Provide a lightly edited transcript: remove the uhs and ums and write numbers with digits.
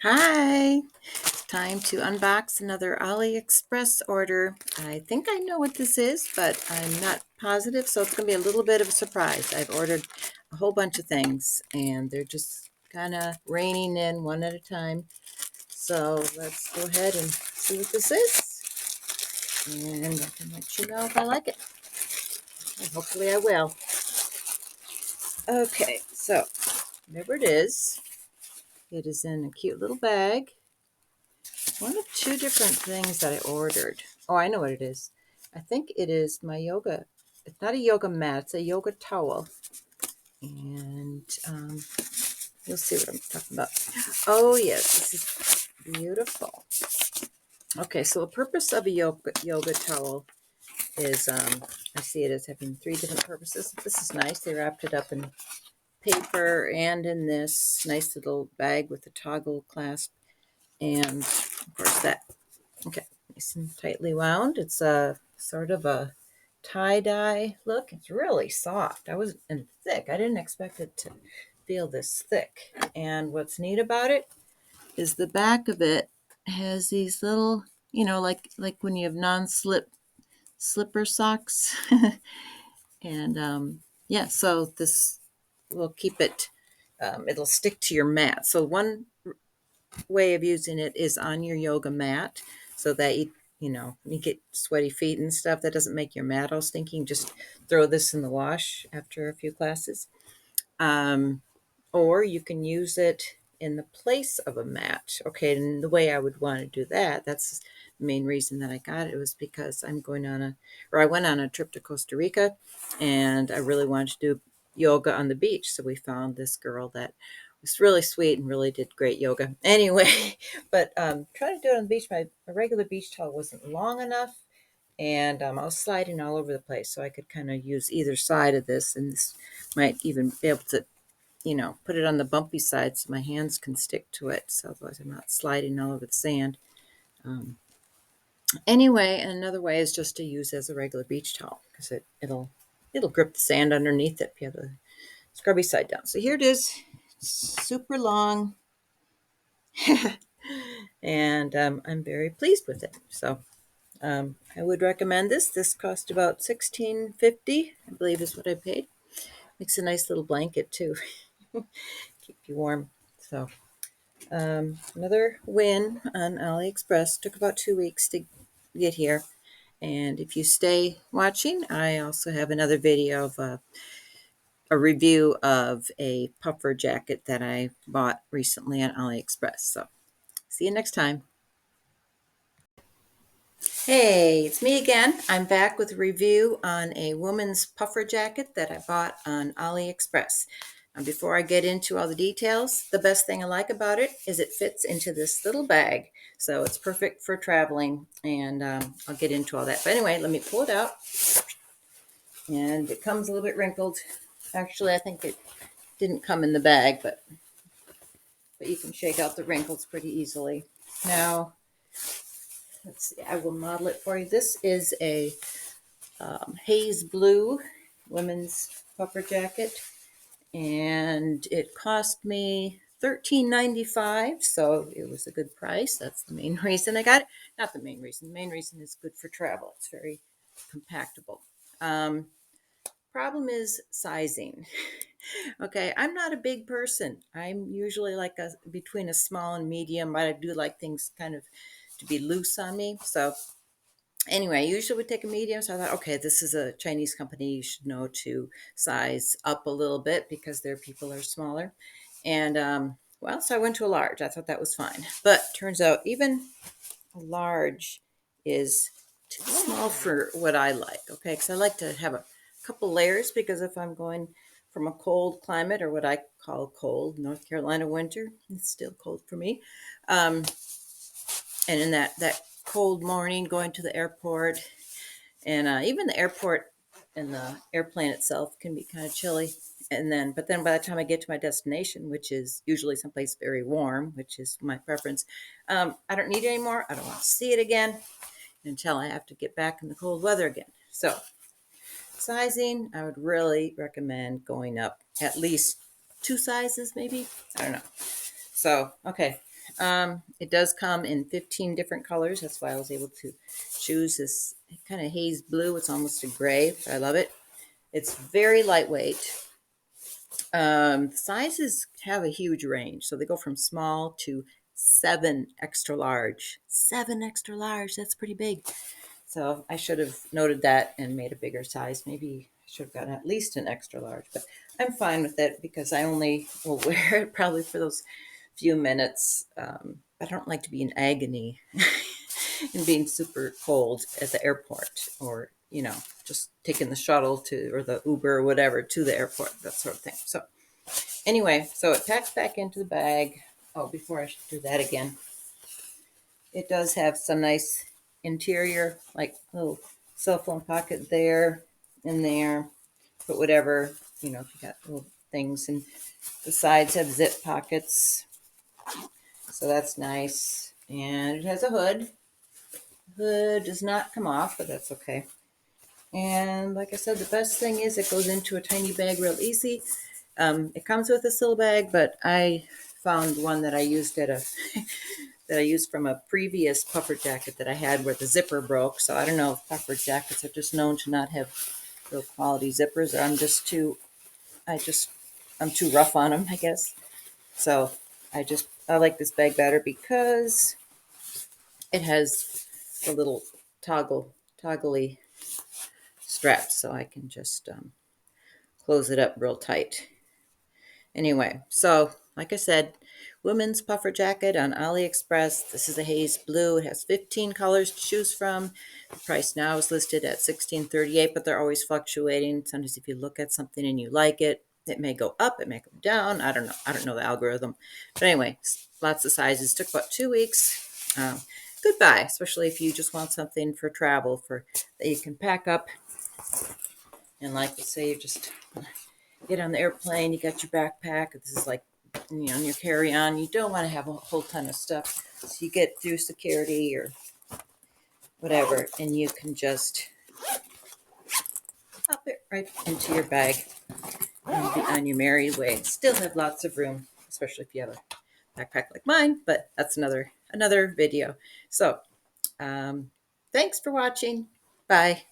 Hi, time to unbox another AliExpress order. I think I know what this is, but I'm not positive, so it's going to be a little bit of a surprise. I've ordered a whole bunch of things, and they're just kind of raining in one at a time. So let's go ahead and see what this is, and I can let you know if I like it. And hopefully I will. Okay, so whatever it is in a cute little bag. One of two different things that I ordered. Oh, I know what it is. I think it is my yoga. It's not a yoga mat. It's a yoga towel. And you'll see what I'm talking about. Oh, yes. This is beautiful. Okay, so the purpose of a yoga towel is, I see it as having three different purposes. This is nice. They wrapped it up in paper and in this nice little bag with a toggle clasp. And, of course, that. Okay, nice and tightly wound. It's a sort of a tie-dye look. It's really soft. And thick. I didn't expect it to feel this thick. And what's neat about it is the back of it has these little, like when you have non-slip slipper socks. And yeah, so this will keep it. It'll stick to your mat. So one way of using it is on your yoga mat so that you get sweaty feet and stuff. That doesn't make your mat all stinking. Just throw this in the wash after a few classes. Um, or you can use it in the place of a mat. Okay, and the way I would want to do that's the main reason that I got it was because I went on a trip to Costa Rica, and I really wanted to do yoga on the beach. So we found this girl that was really sweet and really did great yoga. Anyway, but trying to do it on the beach, my regular beach towel wasn't long enough, and I was sliding all over the place. So I could kind of use either side of this, and this might even be able to put it on the bumpy side so my hands can stick to it. So otherwise I'm not sliding all over the sand. Um, anyway, and another way is just to use as a regular beach towel because it'll grip the sand underneath it if you have the scrubby side down. So here it is, super long, and I'm very pleased with it. So I would recommend this. This cost about $16.50, I believe, is what I paid. Makes a nice little blanket too, keep you warm. So another win on AliExpress. Took about 2 weeks to get here. And if you stay watching, I also have another video of a review of a puffer jacket that I bought recently on AliExpress. So see you next time. Hey, it's me again. I'm back with a review on a woman's puffer jacket that I bought on AliExpress. Before I get into all the details, the best thing I like about it is it fits into this little bag. So it's perfect for traveling, and I'll get into all that. But anyway, let me pull it out. And it comes a little bit wrinkled. Actually, I think it didn't come in the bag, but you can shake out the wrinkles pretty easily. Now, let's see, I will model it for you. This is a haze blue women's puffer jacket, and it cost me $13.95, so it was a good price. That's the main reason I got it. Not the main reason. The main reason is good for travel. It's very compactable. Um, Problem is sizing. Okay, I'm not a big person. I'm usually like between a small and medium, but I do like things kind of to be loose on me. So anyway, I usually would take a medium. So I thought, okay, this is a Chinese company. You should know to size up a little bit because their people are smaller. And well, so I went to a large. I thought that was fine. But turns out even a large is too small for what I like. Okay, because I like to have a couple layers because if I'm going from a cold climate or what I call cold, North Carolina winter, it's still cold for me. And in that cold morning going to the airport, and even the airport and the airplane itself can be kind of chilly. But then by the time I get to my destination, which is usually someplace very warm, which is my preference, I don't need it anymore. I don't want to see it again until I have to get back in the cold weather again. So sizing, I would really recommend going up at least two sizes, maybe. I don't know. So, okay. It does come in 15 different colors. That's why I was able to choose this kind of haze blue. It's almost a gray, but I love it. It's very lightweight. Sizes have a huge range. So they go from small to 7 extra large. 7 extra large, that's pretty big. So I should have noted that and made a bigger size. Maybe I should have gotten at least an extra large, but I'm fine with it because I only will wear it probably for those few minutes. I don't like to be in agony and being super cold at the airport, or just taking the shuttle to, or the Uber or whatever, to the airport, that sort of thing. So anyway, so it packs back into the bag. Oh, before I should do that again, it does have some nice interior, like little cell phone pocket there and there. Put whatever, if you got little things. And the sides have zip pockets. So that's nice. And it has a hood. Hood does not come off, but that's okay. And like I said, the best thing is it goes into a tiny bag real easy. It comes with a silk bag, but I found one that I used at a that I used from a previous puffer jacket that I had where the zipper broke. So I don't know if puffer jackets are just known to not have real quality zippers, or I'm too rough on them, I guess. So I like this bag better because it has the little toggly straps, so I can just close it up real tight. Anyway, so like I said, women's puffer jacket on AliExpress. This is a haze blue. It has 15 colors to choose from. The price now is listed at $16.38, but they're always fluctuating. Sometimes if you look at something and you like it, it may go up, it may go down. I don't know. I don't know the algorithm. But anyway, lots of sizes. Took about 2 weeks. Goodbye, especially if you just want something for travel that you can pack up. And like you say, you just get on the airplane, you got your backpack. This is like, your carry-on. You don't want to have a whole ton of stuff. So you get through security or whatever, and you can just pop it right into your bag and be on your merry way. Still have lots of room, especially if you have a backpack like mine, but that's another video. So thanks for watching. Bye.